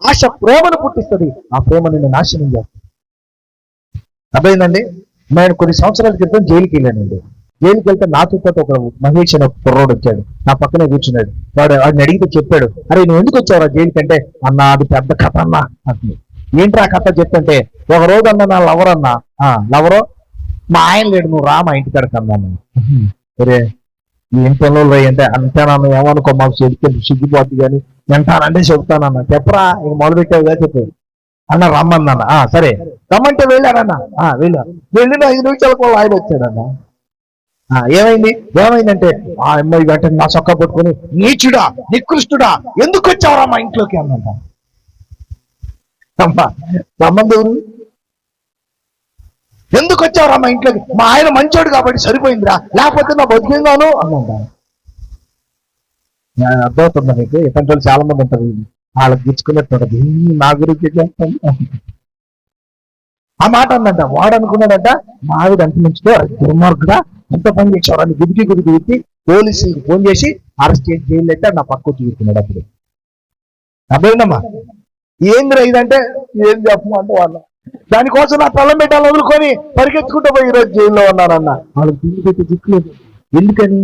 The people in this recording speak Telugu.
ఆశ ప్రేమను పుట్టిస్తుంది, ఆ ప్రేమ నిన్ను నాశనం చేస్తుంది. అర్థమైందండి? నేను కొన్ని సంవత్సరాల క్రితం జైలుకి వెళ్ళానండి. జైలుకి వెళ్తే నాతో పాటు ఒక మహేష్ అనే ఒక కుర్రోడు వచ్చాడు, నా పక్కనే కూర్చున్నాడు. వాడిని అడిగితే చెప్పాడు, అరే నువ్వు ఎందుకు వచ్చావురా జైలుకి అంటే, అన్నా అది పెద్ద కథ అన్నా అంటుంది. ఏంట్రా కథ చెప్తుంటే, ఒక రోజు అన్న నా లవర్ అన్నా, లవరో మా ఆయన లేడు, నువ్వు రా మా ఇంటికాడికి అన్నాను. సరే ఏం పనులు అంటే, అంతేనన్నా ఏమనుకో మాకు చెప్తే సిగ్గిపోద్ది కానీ ఎంటానంటే చెప్తానన్నా. చెప్పరా ఇక మొదలు పెట్టావుగా చెప్పు అన్న. రమ్మన్నా. సరే రమ్మంటే వెళ్ళాడన్నా. వెళ్ళిన 5 నిమిషాలకు వాళ్ళు ఆయన వచ్చాడన్నా. ఏమైందంటే ఆ అమ్మాయి వెంటనే నా చొక్కా పట్టుకొని, నీచుడా నికృష్టుడా ఎందుకు వచ్చావురా మా ఇంట్లోకి అన్నంట. అమ్మా సంబంధం ఎందుకు వచ్చావురా మా ఇంట్లోకి, మా ఆయన మంచోడు కాబట్టి సరిపోయిందిరా, లేకపోతే నా బతికిందాను అన్నంట. అర్థమవుతుందా మీకు? ఎటువంటి వాళ్ళు చాలా మంది ఉంటారు, వాళ్ళకి గుచ్చుకున్నట్టు నా గురించి చేస్తాను ఆ మాట అన్నంట. వాడు అనుకున్నాడంట, మా ఆవిడ అంత నుంచితో దుర్మార్గుడా ఎంత పని చేసేవారు అని గుడికి పెట్టి పోలీసులకు ఫోన్ చేసి అరెస్ట్ చేసి జైలు అయితే నా పక్క చూస్తున్నాడు. అప్పుడు అర్థమైందమ్మా? ఏందిరా ఇదంటే, ఏం చెప్పమంటే వాళ్ళు దానికోసం నా తల్లం పెట్టాలని వదులుకొని పరిగెత్తుకుంటూ పోయి ఈరోజు జైల్లో ఉన్నానన్న. వాళ్ళకి తిండి పెట్టి దిక్కులేదు. ఎందుకని?